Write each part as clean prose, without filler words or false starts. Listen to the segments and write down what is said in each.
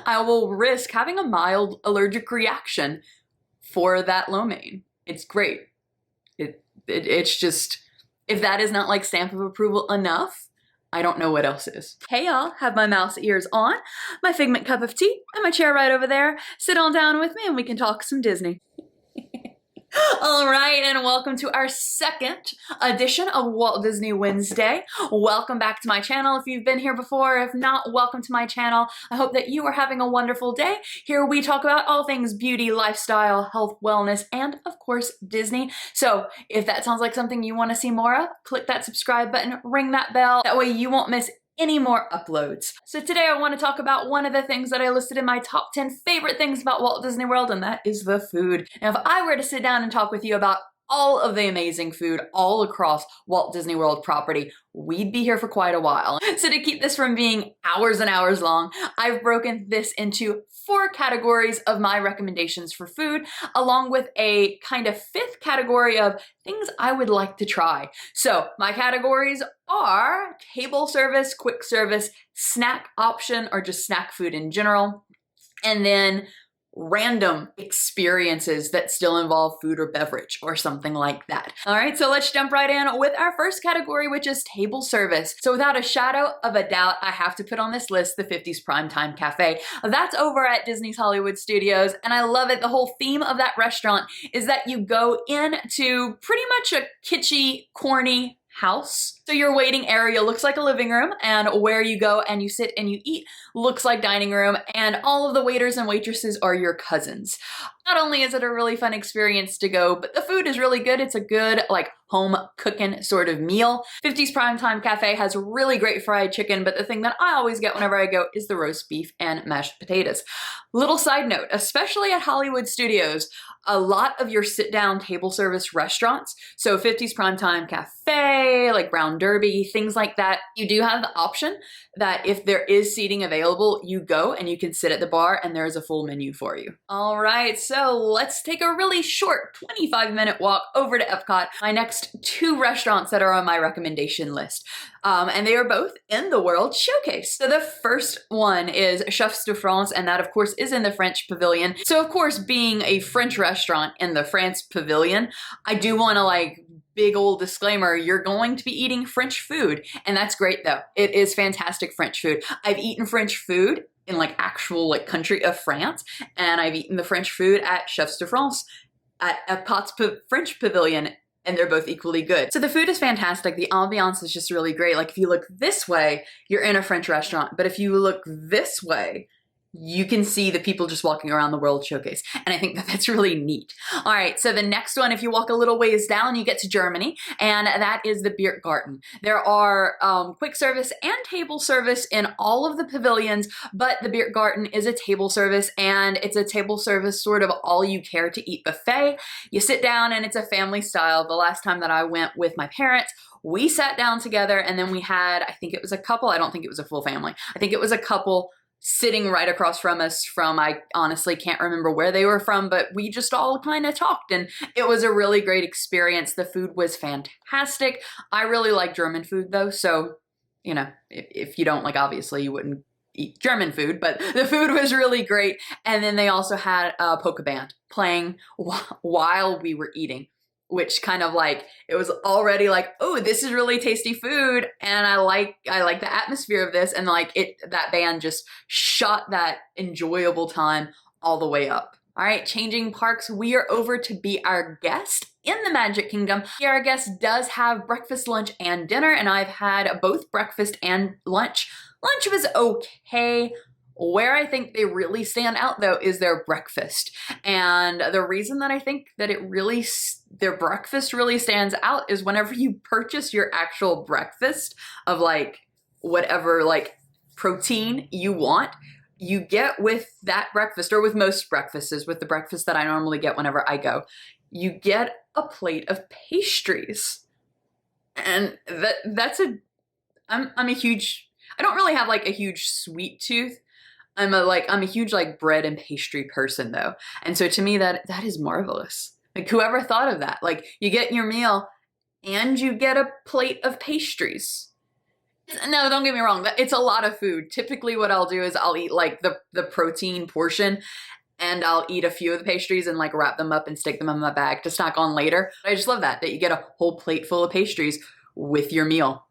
I will risk having a mild allergic reaction for that lo mein. It's great. It's just, if that is not like stamp of approval enough, I don't know what else is. Hey y'all, have my mouse ears on, my Figment cup of tea, and my chair right over there. Sit on down with me and we can talk some Disney. All right, and welcome to our second edition of Walt Disney Wednesday. Welcome back to my channel if you've been here before. If not, welcome to my channel. I hope that you are having a wonderful day. Here we talk about all things beauty, lifestyle, health, wellness, and of course, Disney. So if that sounds like something you want to see more of, click that subscribe button, ring that bell. That way you won't miss any more uploads. So today I want to talk about one of the things that I listed in my top 10 favorite things about Walt Disney World, and that is the food. Now, if I were to sit down and talk with you about all of the amazing food all across Walt Disney World property, we'd be here for quite a while. So to keep this from being hours and hours long, I've broken this into 4 categories of my recommendations for food, along with a kind of 5th category of things I would like to try. So my categories are table service, quick service, snack option, or just snack food in general, and then random experiences that still involve food or beverage or something like that. All right, so let's jump right in with our first category, which is table service. So without a shadow of a doubt, I have to put on this list the 50s Primetime Cafe. That's over at Disney's Hollywood Studios, and I love it. The whole theme of that restaurant is that you go into pretty much a kitschy, corny house. So your waiting area looks like a living room, and where you go and you sit and you eat looks like dining room, and all of the waiters and waitresses are your cousins. Not only is it a really fun experience to go, but the food is really good. It's a good like home cooking sort of meal. 50s Primetime Cafe has really great fried chicken, but the thing that I always get whenever I go is the roast beef and mashed potatoes. Little side note, especially at Hollywood Studios, a lot of your sit-down table service restaurants, so 50s Primetime Cafe, like Brown Derby, things like that, you do have the option that if there is seating available, you go and you can sit at the bar and there's a full menu for you. All right, so let's take a really short 25-minute walk over to Epcot, my next 2 restaurants that are on my recommendation list. And they are both in the World Showcase. So the first one is Chefs de France, and that of course is in the French Pavilion. So of course, being a French restaurant in the France Pavilion, I do want to like big old disclaimer, you're going to be eating French food, and that's great though. It is fantastic French food. I've eaten French food in like actual like country of France, and I've eaten the French food at Chefs de France at Epcot's French Pavilion, and they're both equally good. So the food is fantastic. The ambiance is just really great. Like if you look this way, you're in a French restaurant, but if you look this way, you can see the people just walking around the World Showcase. And I think that that's really neat. All right, so the next one, if you walk a little ways down, you get to Germany, and that is the Biergarten. There are quick service and table service in all of the pavilions, but the Biergarten is a table service, and it's a table service sort of all you care to eat buffet. You sit down and it's a family style. The last time that I went with my parents, we sat down together, and then we had, I think it was a couple, I don't think it was a full family. I think it was a couple sitting right across from us from, I honestly can't remember where they were from, but we just all kind of talked, and it was a really great experience. The food was fantastic. I really like German food though, so, you know, if you don't, like, obviously you wouldn't eat German food, but the food was really great. And then they also had a polka band playing while we were eating, which kind of like, it was already like, oh, this is really tasty food, and I like the atmosphere of this, and like that band just shot that enjoyable time all the way up. All right, changing parks, we are over to Be Our Guest in the Magic Kingdom. Be Our Guest does have breakfast, lunch, and dinner, and I've had both breakfast and lunch. Lunch was okay. Where I think they really stand out though is their breakfast. And the reason that I think that their breakfast really stands out is whenever you purchase your actual breakfast of like whatever like protein you want, you get with that breakfast, or with most breakfasts, with the breakfast that I normally get whenever I go, you get a plate of pastries. And I'm a huge, I don't really have like a huge sweet tooth. I'm a huge like bread and pastry person though. And so to me that is marvelous. Like whoever thought of that? Like you get your meal and you get a plate of pastries. No, don't get me wrong. It's a lot of food. Typically what I'll do is I'll eat like the protein portion, and I'll eat a few of the pastries and like wrap them up and stick them in my bag to snack on later. I just love that you get a whole plate full of pastries with your meal.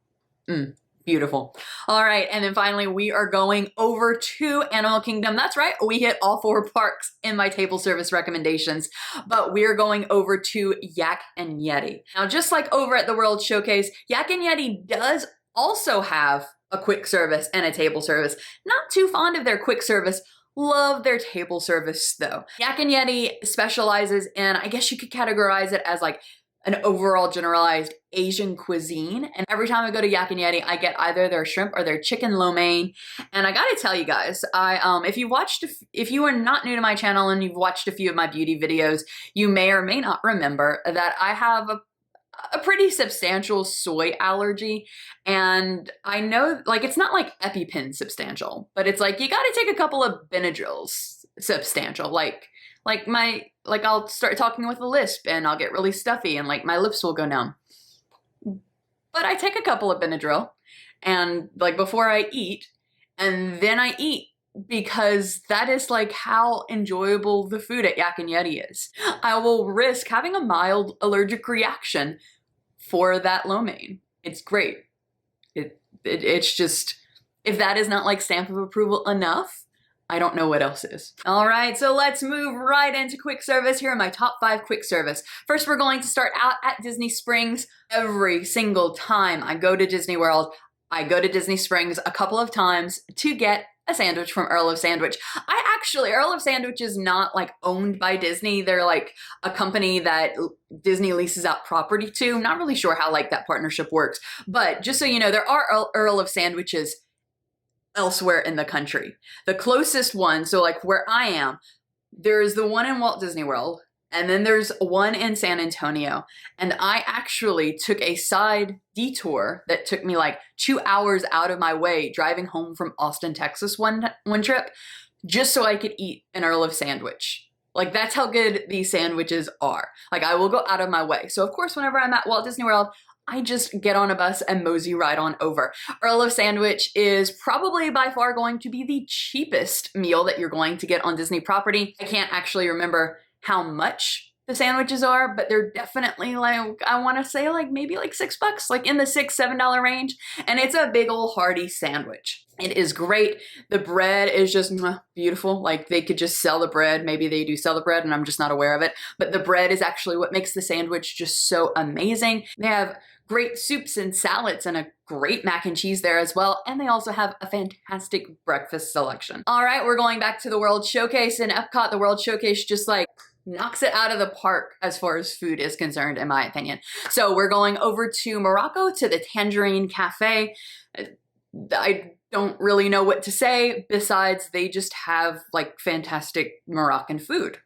Beautiful. All right, and then finally we are going over to Animal Kingdom. That's right, we hit all 4 parks in my table service recommendations, but we're going over to Yak and Yeti. Now, just like over at the World Showcase, Yak and Yeti does also have a quick service and a table service. Not too fond of their quick service. Love their table service though. Yak and Yeti specializes in, I guess you could categorize it as like an overall generalized Asian cuisine. And every time I go to Yak and Yeti, I get either their shrimp or their chicken lo mein. And I gotta tell you guys, if you are not new to my channel and you've watched a few of my beauty videos, you may or may not remember that I have a pretty substantial soy allergy. And I know, like, it's not like EpiPen substantial, but it's like, you gotta take a couple of Benadryls substantial. Like I'll start talking with a lisp and I'll get really stuffy and like my lips will go numb. But I take a couple of Benadryl and like before I eat, and then I eat, because that is like how enjoyable the food at Yak and Yeti is. I will risk having a mild allergic reaction for that lo mein. It's great. It's just, if that is not like stamp of approval enough, I don't know what else is. All right, so let's move right into quick service. Here are my top 5 quick service. First, we're going to start out at Disney Springs. Every single time I go to Disney World, I go to Disney Springs a couple of times to get a sandwich from Earl of Sandwich. Earl of Sandwich is not like owned by Disney. They're like a company that Disney leases out property to. I'm not really sure how like that partnership works, but just so you know, there are Earl of Sandwiches elsewhere in the country. The closest one, so like where I am, there's the one in Walt Disney World, and then there's one in San Antonio. And I actually took a side detour that took me like 2 hours out of my way driving home from Austin, Texas one trip, just so I could eat an Earl of Sandwich. Like, that's how good these sandwiches are. Like, I will go out of my way. So of course, whenever I'm at Walt Disney World, I just get on a bus and mosey right on over. Earl of Sandwich is probably by far going to be the cheapest meal that you're going to get on Disney property. I can't actually remember how much the sandwiches are, but they're definitely like, I want to say like maybe like $6, like in the $6-7 range. And it's a big old hearty sandwich. It is great. The bread is just beautiful. Like, they could just sell the bread. Maybe they do sell the bread and I'm just not aware of it. But the bread is actually what makes the sandwich just so amazing. They have great soups and salads and a great mac and cheese there as well. And they also have a fantastic breakfast selection. All right, we're going back to the World Showcase in Epcot. The World Showcase just like knocks it out of the park as far as food is concerned, in my opinion. So we're going over to Morocco to the Tangerine Cafe. I don't really know what to say besides they just have like fantastic Moroccan food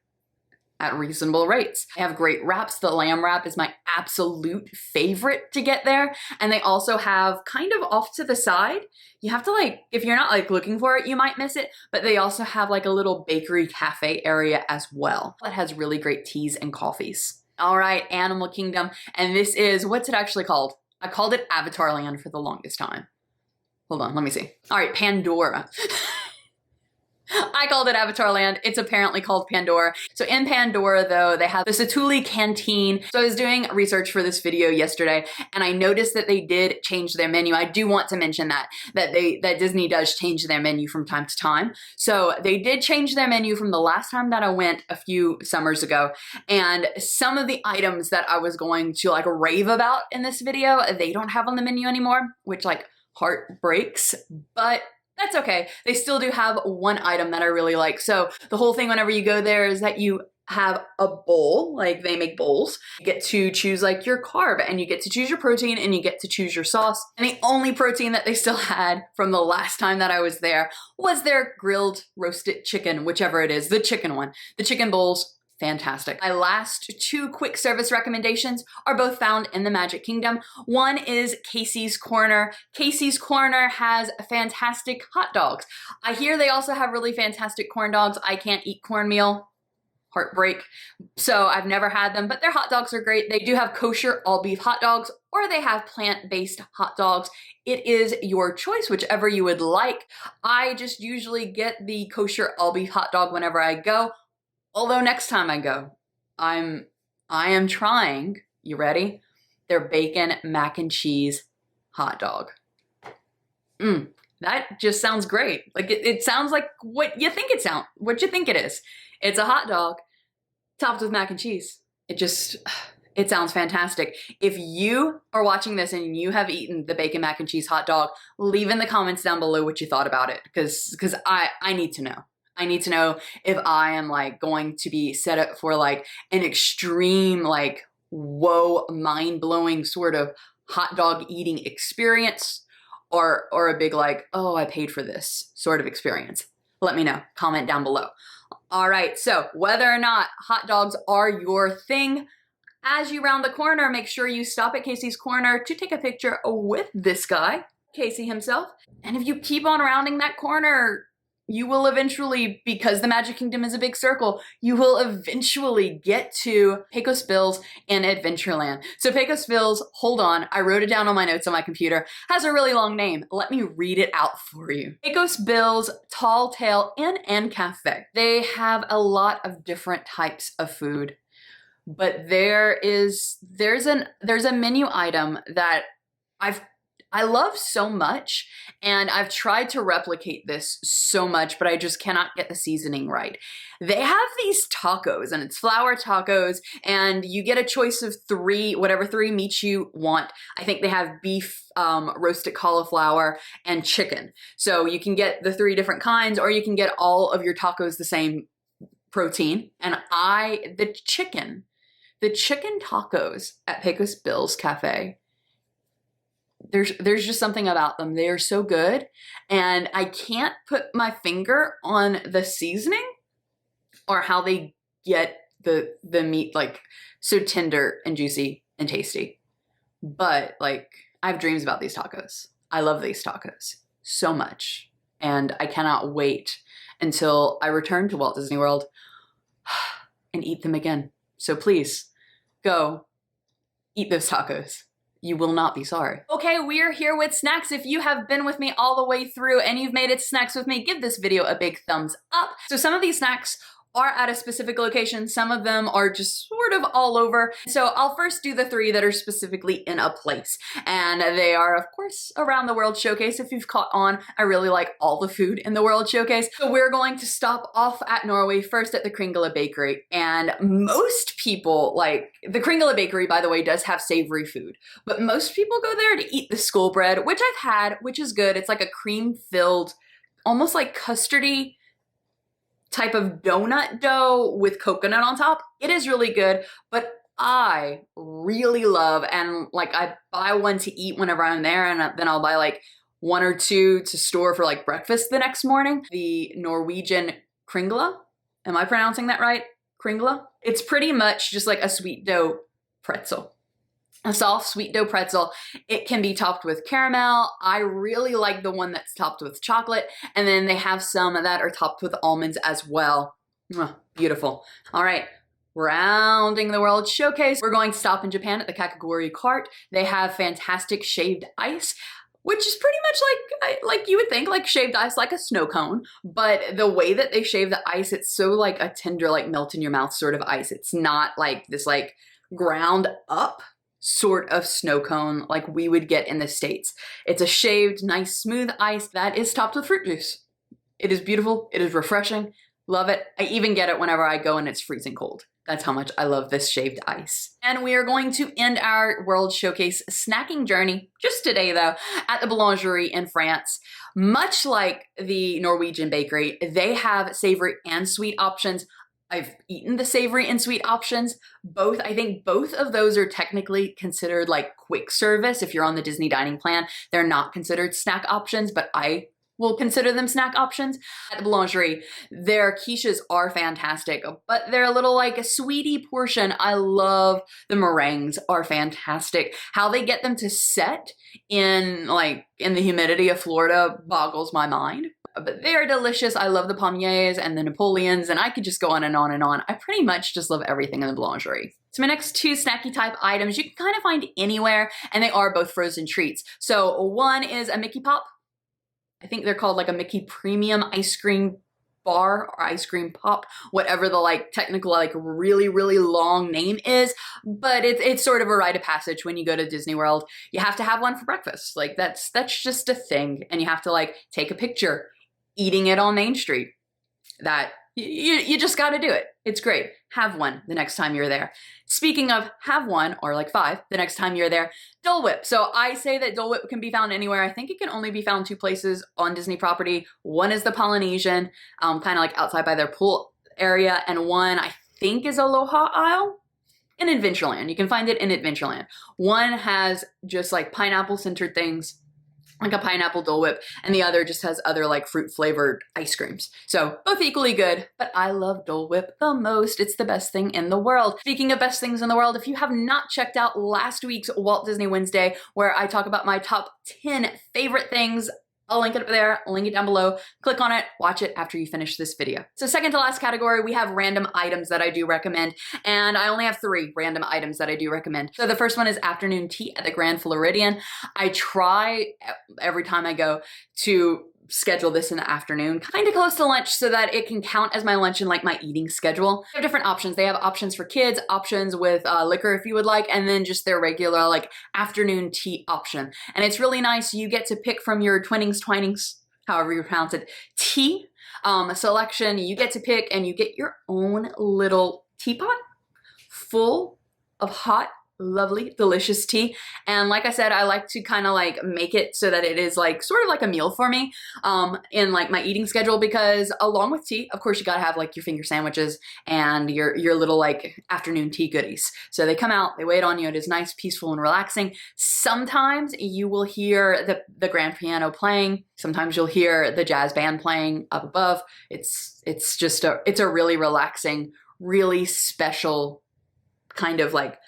at reasonable rates. They have great wraps. The lamb wrap is my absolute favorite to get there. And they also have, kind of off to the side, you have to like, if you're not like looking for it, you might miss it, but they also have like a little bakery cafe area as well that has really great teas and coffees. All right, Animal Kingdom. And this is, what's it actually called? I called it Avatar Land for the longest time. Hold on, let me see. All right, Pandora. I called it Avatar Land. It's apparently called Pandora. So in Pandora, though, they have the Satuli Canteen. So I was doing research for this video yesterday, and I noticed that they did change their menu. I do want to mention that Disney does change their menu from time to time. So they did change their menu from the last time that I went a few summers ago. And some of the items that I was going to like rave about in this video, they don't have on the menu anymore, which like heart breaks, but that's okay. They still do have one item that I really like. So the whole thing whenever you go there is that you have a bowl, like they make bowls. You get to choose like your carb, and you get to choose your protein, and you get to choose your sauce. And the only protein that they still had from the last time that I was there was their grilled roasted chicken, whichever it is, the chicken one. The chicken bowls, fantastic. My last 2 quick service recommendations are both found in the Magic Kingdom. One is Casey's Corner. Casey's Corner has fantastic hot dogs. I hear they also have really fantastic corn dogs. I can't eat cornmeal. heartbreak. So I've never had them, but their hot dogs are great. They do have kosher all beef hot dogs, or they have plant-based hot dogs. It is your choice, whichever you would like. I just usually get the kosher all beef hot dog whenever I go. Although next time I go, I am trying, you ready? Their bacon mac and cheese hot dog. That just sounds great. Like it sounds like what you think it is. It's a hot dog topped with mac and cheese. It sounds fantastic. If you are watching this and you have eaten the bacon mac and cheese hot dog, leave in the comments down below what you thought about it, because I need to know. I need to know if I am like going to be set up for like an extreme, like, whoa, mind-blowing sort of hot dog eating experience, or a big like, oh, I paid for this sort of experience. Let me know. Comment down below. All right, so whether or not hot dogs are your thing, as you round the corner, make sure you stop at Casey's Corner to take a picture with this guy, Casey himself. And if you keep on rounding that corner, you will eventually, because the Magic Kingdom is a big circle, you will eventually get to Pecos Bills and Adventureland. So Pecos Bills, hold on, I wrote it down on my notes on my computer, has a really long name. Let me read it out for you. Pecos Bills Tall Tale Inn and Cafe. They have a lot of different types of food, but there's a menu item that I love so much, and I've tried to replicate this so much, but I just cannot get the seasoning right. They have these tacos, and it's flour tacos, and you get a choice of whatever three meats you want. I think they have beef, roasted cauliflower, and chicken. So you can get the 3 different kinds, or you can get all of your tacos the same protein. And the chicken tacos at Pecos Bills Cafe, there's just something about them. They are so good, and I can't put my finger on the seasoning or how they get the meat like so tender and juicy and tasty. But like, I have dreams about these tacos. I love these tacos so much, and I cannot wait until I return to Walt Disney World and eat them again. So please go eat those tacos. You will not be sorry. Okay, we are here with snacks. If you have been with me all the way through and you've made it to snacks with me, give this video a big thumbs up. So some of these snacks are at a specific location. Some of them are just sort of all over. So I'll first do the 3 that are specifically in a place. And they are, of course, around the World Showcase. If you've caught on, I really like all the food in the World Showcase. So we're going to stop off at Norway first at the Kringla Bakery. And most people, like, the Kringla Bakery, by the way, does have savory food. But most people go there to eat the school bread, which I've had, which is good. It's like a cream-filled, almost like custardy type of donut dough with coconut on top. It is really good, but I really love, and like I buy one to eat whenever I'm there, and then I'll buy like 1 or 2 to store for like breakfast the next morning. The Norwegian Kringla. Am I pronouncing that right? Kringla? It's pretty much just like a sweet dough pretzel. A soft sweet dough pretzel. It can be topped with caramel. I really like the one that's topped with chocolate. And then they have some that are topped with almonds as well. Beautiful. All right. Rounding the World Showcase, we're going to stop in Japan at the Kakegurui Cart. They have fantastic shaved ice, which is pretty much like you would think, like shaved ice, like a snow cone. But the way that they shave the ice, it's so like a tender, like melt in your mouth sort of ice. It's not like this like ground up sort of snow cone like we would get in the States. It's a shaved, nice, smooth ice that is topped with fruit juice. It is beautiful. It is refreshing. Love it. I even get it whenever I go and it's freezing cold. That's how much I love this shaved ice. And we are going to end our World Showcase snacking journey, just today though, at the Boulangerie in France. Much like the Norwegian bakery, they have savory and sweet options. I've eaten the savory and sweet options. I think both of those are technically considered like quick service. If you're on the Disney dining plan, they're not considered snack options, but I will consider them snack options. At the Boulangerie, their quiches are fantastic, but they're a little like a sweetie portion. I love the meringues are fantastic. How they get them to set in the humidity of Florida boggles my mind. but they are delicious. I love the palmiers and the Napoleons, and I could just go on and on and on. I pretty much just love everything in the boulangerie. So my next two snacky type items you can kind of find anywhere, and they are both frozen treats. So one is a Mickey Pop. I think they're called like a Mickey Premium ice cream bar or ice cream pop, whatever the like technical like really long name is, but it's sort of a rite of passage when you go to Disney World. You have to have one for breakfast. Like that's just a thing, and you have to like take a picture eating it on Main Street. That you just got to do it. It's great. Have one the next time you're there. Speaking of have one, or like 5 the next time you're there, Dole Whip. So I say that Dole Whip can be found anywhere. I think it can only be found 2 places on Disney property. One is the Polynesian, kind of like outside by their pool area, and one I think is Aloha Isle in Adventureland. You can find it in Adventureland. One has just like pineapple centered things, like a pineapple Dole Whip, and the other just has other like fruit flavored ice creams. So both equally good, but I love Dole Whip the most. It's the best thing in the world. Speaking of best things in the world, if you have not checked out last week's Walt Disney Wednesday, where I talk about my top 10 favorite things, I'll link it up there, link it down below. Click on it, watch it after you finish this video. So second to last category, we have random items that I do recommend, and I only have 3 random items that I do recommend. So the first one is afternoon tea at the Grand Floridian. I try every time I go to schedule this in the afternoon, kind of close to lunch, so that it can count as my lunch in like my eating schedule. They have different options. They have options for kids, options with liquor if you would like, and then just their regular like afternoon tea option. And it's really nice. You get to pick from your Twinings, however you pronounce it, tea selection. You get to pick, and you get your own little teapot full of hot, lovely, delicious tea. And like I said, I like to kind of like make it so that it is like sort of like a meal for me in like my eating schedule, because along with tea, of course, you gotta have like your finger sandwiches and your little like afternoon tea goodies. So they come out, they wait on you. It is nice, peaceful, and relaxing. Sometimes you will hear the grand piano playing. Sometimes you'll hear the jazz band playing up above. It's a really relaxing, really special kind of like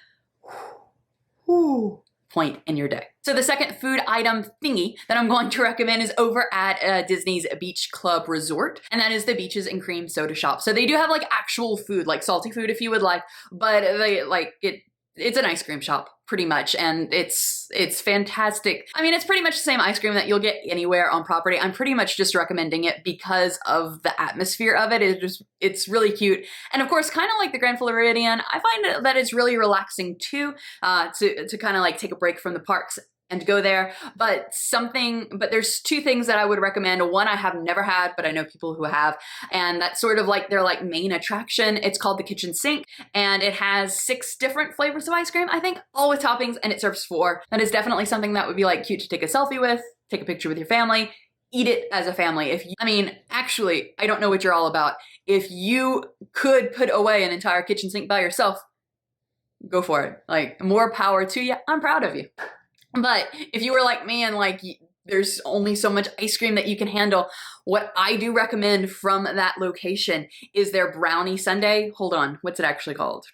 point in your day. So the second food item thingy that I'm going to recommend is over at Disney's Beach Club Resort, and that is the Beaches and Cream Soda Shop. So they do have like actual food, like salty food if you would like, but they like it's an ice cream shop pretty much, and it's fantastic. I mean, it's pretty much the same ice cream that you'll get anywhere on property. I'm pretty much just recommending it because of the atmosphere of it. It's really cute. And of course, kind of like the Grand Floridian, I find that it's really relaxing too, to kind of like take a break from the parks and go there. But there's 2 things that I would recommend. One I have never had, but I know people who have, and that's sort of like their like main attraction. It's called the Kitchen Sink, and it has 6 different flavors of ice cream, I think, all with toppings, and it serves 4. That is definitely something that would be like cute to take a selfie with, take a picture with your family, eat it as a family. Actually, I don't know what you're all about. If you could put away an entire kitchen sink by yourself, go for it. Like, more power to you. I'm proud of you. But if you were like me and like there's only so much ice cream that you can handle, what I do recommend from that location is their brownie sundae. Hold on, what's it actually called?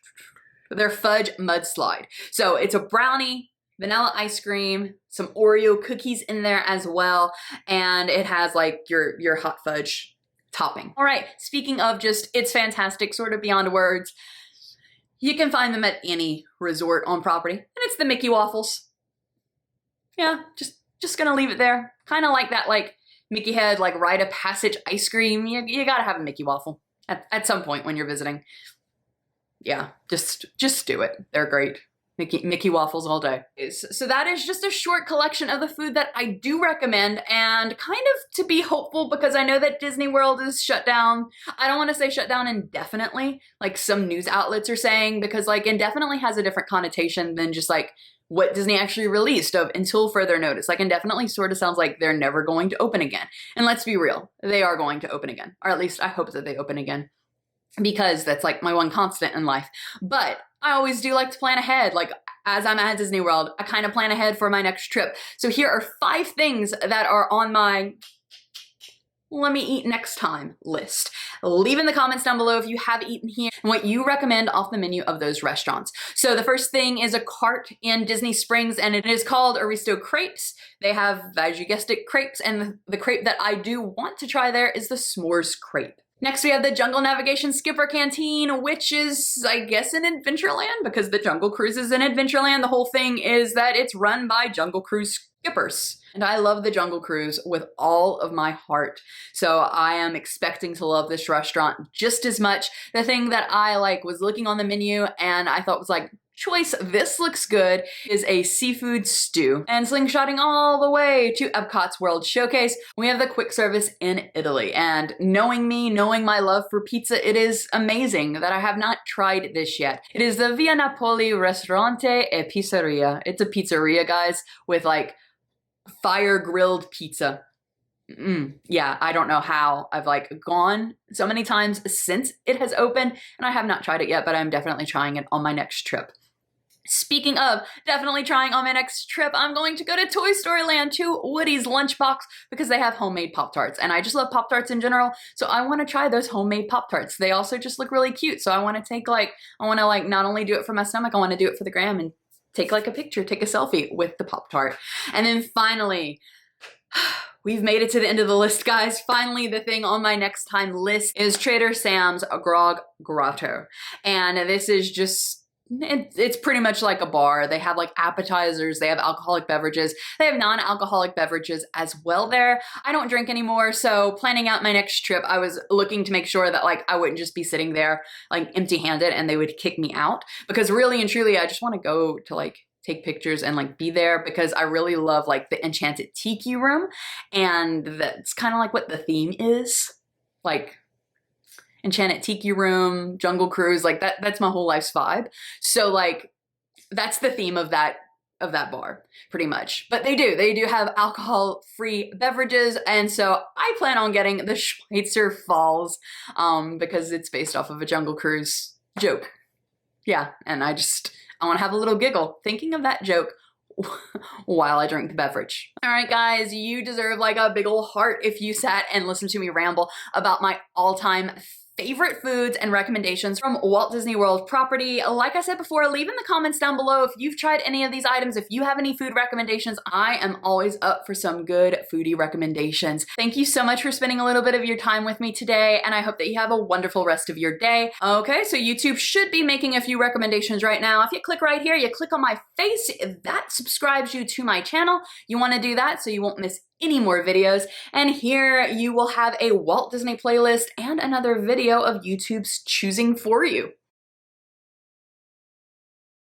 Their fudge mudslide. So it's a brownie, vanilla ice cream, some Oreo cookies in there as well, and it has like your hot fudge topping. All right, speaking of just, it's fantastic, sort of beyond words. You can find them at any resort on property, and it's the Mickey waffles. Yeah, just gonna leave it there. Kind of like that, like Mickey head, like rite of passage ice cream. You gotta have a Mickey waffle at some point when you're visiting. Yeah, just do it. They're great. Mickey waffles all day. So that is just a short collection of the food that I do recommend, and kind of to be hopeful, because I know that Disney World is shut down. I don't want to say shut down indefinitely, like some news outlets are saying, because like indefinitely has a different connotation than just like what Disney actually released of until further notice. Like indefinitely sort of sounds like they're never going to open again. And let's be real, they are going to open again. Or at least I hope that they open again, because that's like my one constant in life. But I always do like to plan ahead. Like as I'm at Disney World, I kind of plan ahead for my next trip. So here are 5 things that are on my let me eat next time list. Leave in the comments down below if you have eaten here and what you recommend off the menu of those restaurants. So the first thing is a cart in Disney Springs, and it is called Aristo Crepes. They have, as you guessed it, crepes, and the crepe that I do want to try there is the s'mores crepe. Next, we have the Jungle Navigation Skipper Canteen, which is, I guess, in Adventureland, because the Jungle Cruise is in Adventureland. The whole thing is that it's run by Jungle Cruise skippers. And I love the Jungle Cruise with all of my heart. So I am expecting to love this restaurant just as much. The thing that I was looking on the menu and I thought was choice, this looks good, is a seafood stew. And slingshotting all the way to Epcot's World Showcase, we have the quick service in Italy. And knowing me, knowing my love for pizza, it is amazing that I have not tried this yet. It is the Via Napoli Ristorante e Pizzeria. It's a pizzeria, guys, with fire grilled pizza. Yeah, I don't know how I've gone so many times since it has opened, and I have not tried it yet, but I'm definitely trying it on my next trip. Speaking of definitely trying on my next trip, I'm going to go to Toy Story Land to Woody's Lunchbox because they have homemade Pop-Tarts, and I just love Pop-Tarts in general, so I want to try those homemade Pop-Tarts. They also just look really cute, so I want to take I want to not only do it for my stomach, I want to do it for the gram and take a picture, take a selfie with the Pop-Tart. And then finally, we've made it to the end of the list, guys. Finally, the thing on my next time list is Trader Sam's Grog Grotto. And this is just, it's pretty much like a bar. They have appetizers, they have alcoholic beverages, they have non-alcoholic beverages as well there. I don't drink anymore, so planning out my next trip, I was looking to make sure that I wouldn't just be sitting there empty-handed and they would kick me out, because really and truly I just want to go to take pictures and be there, because I really love the Enchanted Tiki Room, and that's kind of what the theme is, Enchanted Tiki Room, Jungle Cruise, that's my whole life's vibe. So that's the theme of that bar, pretty much. But they do have alcohol-free beverages, and so I plan on getting the Schweitzer Falls, because it's based off of a Jungle Cruise joke. Yeah, and I want to have a little giggle thinking of that joke while I drink the beverage. All right, guys, you deserve a big ol' heart if you sat and listened to me ramble about my all-time favorite foods and recommendations from Walt Disney World property. Like I said before, leave in the comments down below if you've tried any of these items. If you have any food recommendations, I am always up for some good foodie recommendations. Thank you so much for spending a little bit of your time with me today, and I hope that you have a wonderful rest of your day. Okay, so YouTube should be making a few recommendations right now. If you click right here, you click on my face, that subscribes you to my channel. You want to do that so you won't miss any more videos, and here you will have a Walt Disney playlist and another video of YouTube's choosing for you.